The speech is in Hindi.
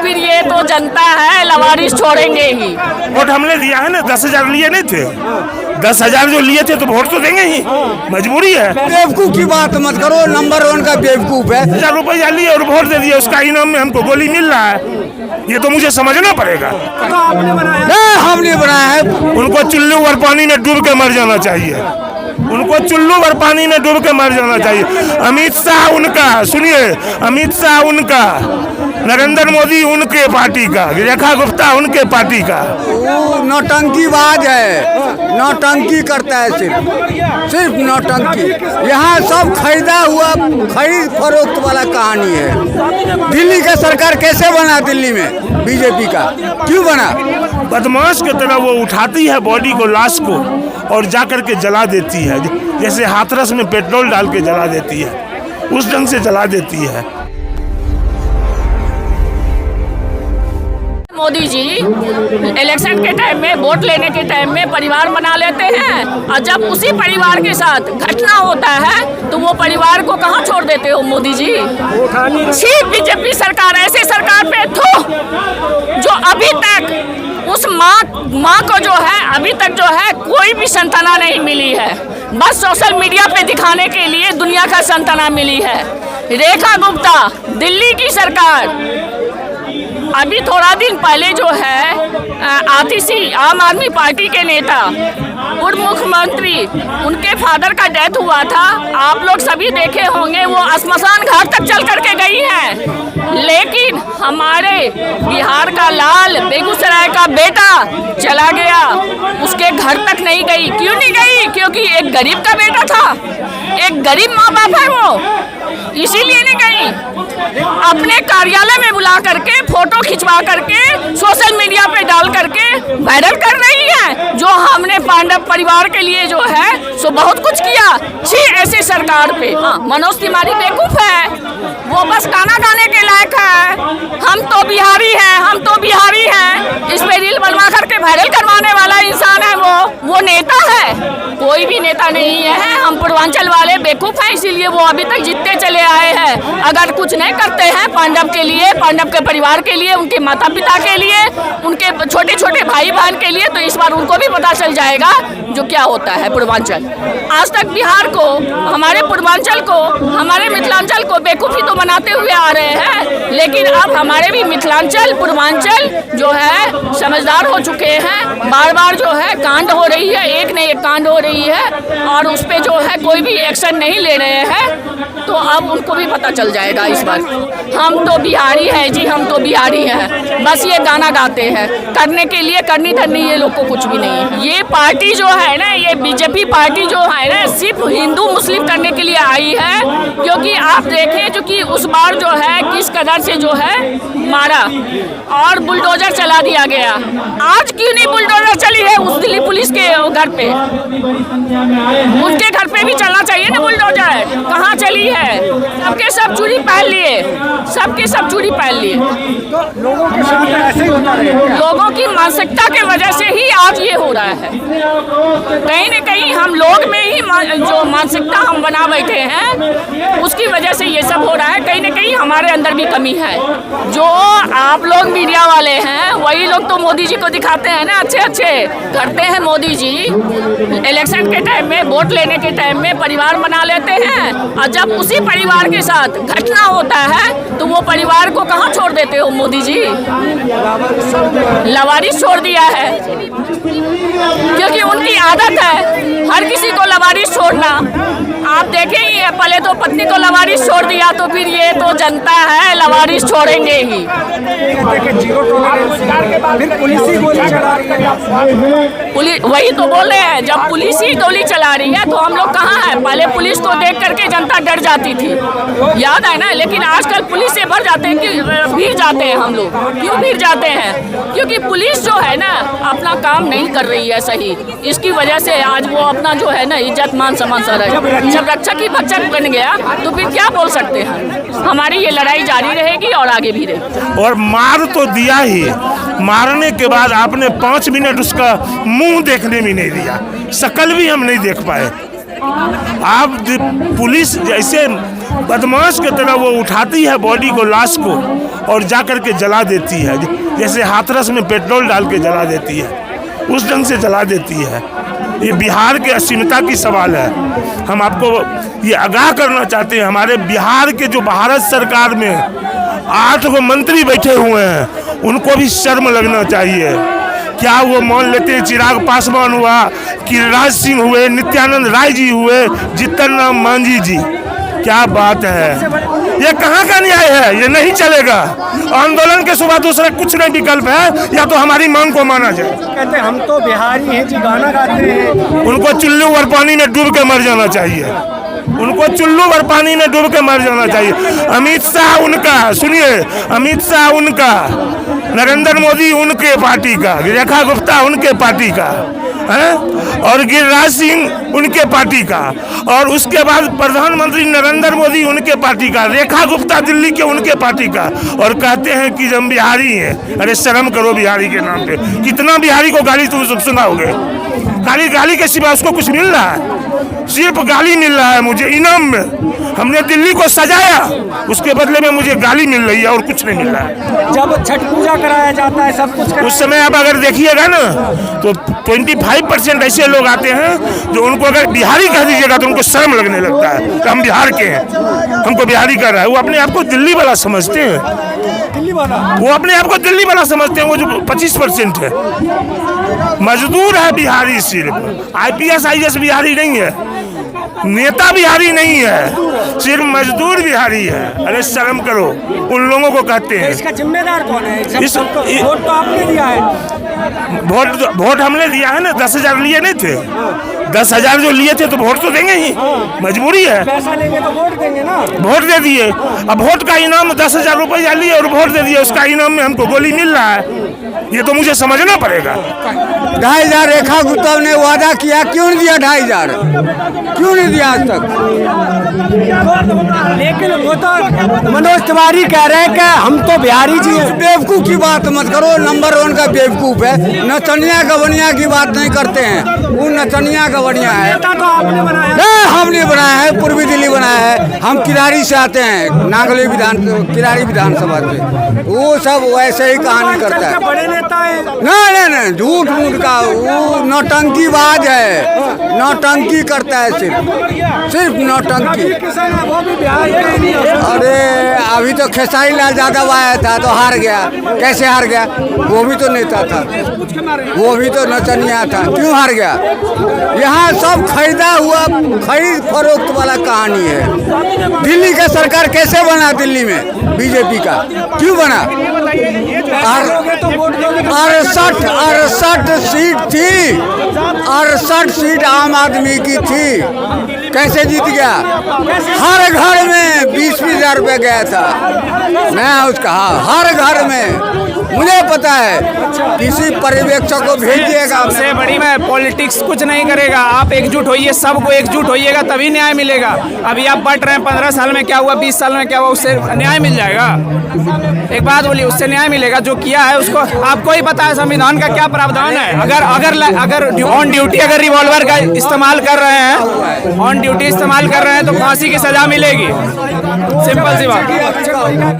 फिर ये तो जनता है, लवारिस छोड़ेंगे ही। वोट हमने दिया है ना, 10,000 लिए नहीं थे, 10,000 जो लिए थे तो वोट तो देंगे ही, मजबूरी है। बेवकूफ की बात मत करो, नंबर 1 का बेवकूफ है। 1000 रुपया लिए और वोट दे दिया, उसका इनाम में हमको गोली मिल रहा है, ये तो मुझे समझना पड़ेगा। नहीं, हम नहीं बनाया है। उनको चुल्लू भर पानी में डूब के मर जाना चाहिए, उनको चुल्लू भर पानी में डूब के मर जाना चाहिए। अमित शाह उनका, सुनिए, अमित शाह उनका, नरेंद्र मोदी उनके पार्टी का, रेखा गुप्ता उनके पार्टी का। वो नौटंकीबाज है, नौटंकी करता है, सिर्फ नौटंकी। यहाँ सब खरीदा हुआ, खरीद फरोख्त वाला कहानी है। दिल्ली का सरकार कैसे बना, दिल्ली में बीजेपी का क्यों बना? बदमाश की तरह वो उठाती है बॉडी को, लाश को, और जाकर के जला देती है, जैसे हाथरस में पेट्रोल डाल के जला देती है, उस ढंग से जला देती है। मोदी जी इलेक्शन के टाइम में, वोट लेने के टाइम में परिवार बना लेते हैं, और जब उसी परिवार के साथ घटना होता है तो वो परिवार को कहाँ छोड़ देते हो मोदी जी? छी, बीजेपी सरकार, ऐसे सरकार पे थू, जो अभी तक उस माँ को जो है, अभी तक जो है कोई भी संताना नहीं मिली है, बस सोशल मीडिया पे दिखाने के लिए दुनिया का संताना मिली है। रेखा गुप्ता, दिल्ली की सरकार, अभी थोड़ा दिन पहले जो है आतिशी, आम आदमी पार्टी के नेता, पूर्व मुख्यमंत्री, उनके फादर का डेथ हुआ था, आप लोग सभी देखे होंगे, वो श्मशान घाट तक चल करके गई हैं। लेकिन हमारे बिहार का लाल, बेगूसराय का बेटा चला गया, उसके घर तक नहीं गई। क्यों नहीं गई? क्योंकि एक गरीब का बेटा था, एक गरीब माँ बाप है वो, इसीलिए नहीं गई। अपने कार्यालय में बुला करके फोटो खिंचवा करके सोशल मीडिया पे डाल करके वायरल कर रही है, जो हमने पांडव परिवार के लिए जो है सो बहुत कुछ किया। छी, ऐसे सरकार पे। हाँ, मनोज तिवारी बेवकूफ है, वो बस गाना गाने के लायक है। हम तो बिहारी हैं, हम तो बिहारी हैं, इस पे रील बनवा करके वायरल करवाने वाला इंसान है वो नेता है? कोई भी नेता नहीं है। हम पूर्वांचल वाले बेवकूफ हैं, इसीलिए वो अभी तक जीतते चले आए हैं। अगर कुछ नहीं करते हैं पांडव के लिए, पांडव के परिवार के लिए, उनके माता पिता के लिए, उनके छोटे छोटे भाई बहन के लिए, तो इस बार उनको भी पता चल जाएगा जो क्या होता है पूर्वांचल। आज तक बिहार को, हमारे पूर्वांचल को, हमारे मिथिलांचल को बेवकूफ़ी तो बनाते हुए आ रहे हैं, लेकिन अब हमारे भी मिथिलांचल, पूर्वांचल जो है समझदार हो चुके हैं। बार बार जो है कांड हो रही है, एक न एक कांड हो रही है, और उस पर जो है कोई भी एक्शन नहीं ले रहे हैं, तो अब उनको भी पता चल जाएगा इस बार। हम तो बिहारी हैं जी, हम तो बिहारी हैं, बस ये गाना गाते हैं, करने के लिए करनी धरनी ये लोग को कुछ भी नहीं है। ये पार्टी जो है ना, ये बीजेपी पार्टी जो है ना, सिर्फ हिंदू मुस्लिम करने के लिए आई है। क्योंकि आप देखें जो कि उस बार जो है किस कदर से जो है मारा और बुलडोजर चला दिया गया। आज क्यों नहीं बुलडोजर चली है उस दिल्ली पुलिस के घर पे? उनके घर पे भी चलना चाहिए ना बुलडोजर, कहाँ चली है? सबके सब चूड़ी पहन लिए, सबके सब चूड़ी पहन लिए। तो लोगों के साथ ऐसे ही होता रहेगा। लोगों की मानसिकता के वजह से ही आज ये हो रहा है। कहीं न कहीं हम लोग में ही जो मानसिकता हम बना बैठे हैं, उसकी वजह से ये सब हो रहा है। कहीं न कहीं हमारे अंदर भी कमी है। जो आप लोग मीडिया वाले हैं, वही लोग तो मोदी जी को दिखाते हैं ना, अच्छे अच्छे करते हैं मोदी जी। इलेक्शन के टाइम में, वोट लेने के टाइम में परिवार बना लेते हैं, और जब उसी परिवार के साथ घटना होता है तो वो परिवार को कहाँ छोड़ देते हो मोदी जी? लवारिस छोड़ दिया है, क्योंकि उनकी आदत है हर किसी को लवारिस छोड़ना। आप देखेंगे, पहले तो पत्नी को लवारिस छोड़ दिया, तो फिर ये तो जनता है, लवारिस छोड़ेंगे ही। पुलिस वही तो बोल रहे हैं, जब पुलिस ही गोली चला रही है तो हम लोग कहाँ हैं? पहले पुलिस को देख करके जनता डर जाती थी, याद है ना? लेकिन आजकल पुलिस से भर जाते हैं कि भीड़ जाते हैं हम लोग। क्यों भीड़ जाते हैं? क्योंकि पुलिस जो है ना अपना काम नहीं कर रही है सही, इसकी वजह से आज वो अपना जो है ना इज्जत मान सम्मान सारा, जब रक्षक ही भक्षक बन गया तो फिर क्या बोल सकते हैं? हमारी ये लड़ाई जारी रहेगी और आगे भी रहेगी। और मार तो दिया ही, मारने के बाद आपने 5 मिनट उसका मुंह देखने भी नहीं दिया, शक्ल भी हम नहीं देख पाए। आप पुलिस जैसे बदमाश की तरह वो उठाती है बॉडी को, लाश को, और जा कर के जला देती है, जैसे हाथरस में पेट्रोल डाल के जला देती है, उस ढंग से जला देती है। ये बिहार के असीमता की सवाल है। हम आपको ये आगाह करना चाहते हैं, हमारे बिहार के जो भारत सरकार में 8 गो मंत्री बैठे हुए हैं, उनको भी शर्म लगना चाहिए। क्या वो मान लेते हैं चिराग पासवान हुआ, गिरिराज सिंह हुए, नित्यानंद राय जी हुए, जीतन राम मांझी जी? क्या बात है, ये कहाँ का न्याय है? ये नहीं चलेगा। आंदोलन के सिवा दूसरा कुछ नहीं विकल्प है, या तो हमारी मांग को माना जाए। कहते हैं हम तो बिहारी हैं जी, गाना गाते हैं। उनको चुल्लू और पानी में डूब के मर जाना चाहिए, उनको चुल्लू और पानी में डूब के मर जाना चाहिए। अमित शाह उनका, सुनिए, अमित शाह उनका, नरेंद्र मोदी उनके पार्टी का, रेखा गुप्ता उनके पार्टी का है, और गिरिराज सिंह उनके पार्टी का, और उसके बाद प्रधानमंत्री नरेंद्र मोदी उनके पार्टी का, रेखा गुप्ता दिल्ली के उनके पार्टी का, और कहते हैं कि हम बिहारी हैं। अरे शर्म करो बिहारी के नाम पे। कितना बिहारी को गाली तुम सुनाओगे? गाली गाली के सिवा उसको कुछ मिल रहा है? सिर्फ गाली मिल रहा है मुझे इनाम में। हमने दिल्ली को सजाया, उसके बदले में मुझे गाली मिल रही है और कुछ नहीं मिल रहा है। जब छठ पूजा कराया जाता है, सब कुछ उस समय आप अगर देखिएगा ना तो 25% ऐसे लोग आते हैं जो उनको अगर बिहारी कह दीजिएगा तो उनको शर्म लगने लगता है कि हम बिहार के हैं, हमको बिहारी कर रहा है। वो अपने आप को दिल्ली वाला समझते हैं, दिल्ली वाला, वो अपने आप को दिल्ली वाला समझते हैं। वो जो 25% है मजदूर है बिहारी, सिर्फ IPS IAS बिहारी नहीं है, नेता बिहारी नहीं है, सिर्फ मजदूर बिहारी है। अरे शर्म करो, उन लोगों को कहते हैं। इसका जिम्मेदार कौन है? वोट वोट तो आपने दिया है। वोट हमने दिया है ना, 10,000 लिए नहीं थे? 10,000 जो लिए थे तो वोट तो देंगे ही, मजबूरी है। पैसा लेंगे तो वोट देंगे ना। वोट दे दिए, अब वोट का इनाम 10,000 रुपया लिए और वोट दे दिए, उसका इनाम में हमको गोली मिल रहा है। ये तो मुझे समझना पड़ेगा। 2,500 रेखा गुप्ता ने वादा किया, क्यों नहीं दिया? 2,500 क्यों नहीं दिया आज तक? लेकिन वो तो मनोज तिवारी कह रहे हैं कि हम तो बिहारी जी हैं। बेवकूफ़ की बात मत करो, नंबर 1 का बेवकूफ़ है। नचनिया गवनिया की बात नहीं करते हैं, वो नचनिया गवनिया है। नेता तो आपने बनाया। नहीं, हमने बनाया है, पूर्वी दिल्ली बनाया है। हम किरारी से आते हैं, नागले किरारी विधानसभा से। वो सब वैसे ही कहानी करता है। बड़े नेता है। नहीं, झूठ मूठ का, वो नौटंकीबाज है, नौटंकी करता है, सिर्फ नौटंकी। किसान है, वो भी बिहार के ही नहीं है। अरे अभी तो खेसारी लाल यादव आया था तो हार गया। कैसे हार गया? वो भी तो नेता था, वो भी तो नचनिया था, क्यों हार गया? यहाँ सब खरीदा हुआ, खरीद फरोख्त वाला कहानी है। दिल्ली का सरकार कैसे बना? दिल्ली में बीजेपी का क्यों बना? 68 सीट थी, 68 सीट आम आदमी की थी, कैसे जीत गया? हर घर में 20-20 हज़ार रुपये गया था। मैं उसका हर घर में, मुझे पता है, किसी पर्यवेक्षक को भेज दिएगा। सबसे बड़ी में पॉलिटिक्स कुछ नहीं करेगा। आप एकजुट होइए, सबको एकजुट होइएगा तभी न्याय मिलेगा। अभी आप बट रहे हैं, 15 साल में क्या हुआ, 20 साल में क्या हुआ, उससे न्याय मिल जाएगा? एक बात बोलिए, उससे न्याय मिलेगा? जो किया है उसको आपको ही पता है संविधान का क्या प्रावधान है। अगर ऑन ड्यूटी अगर रिवॉल्वर का इस्तेमाल कर रहे हैं, ऑन ड्यूटी इस्तेमाल कर रहे हैं तो फांसी की सजा मिलेगी। सिंपल सी बात।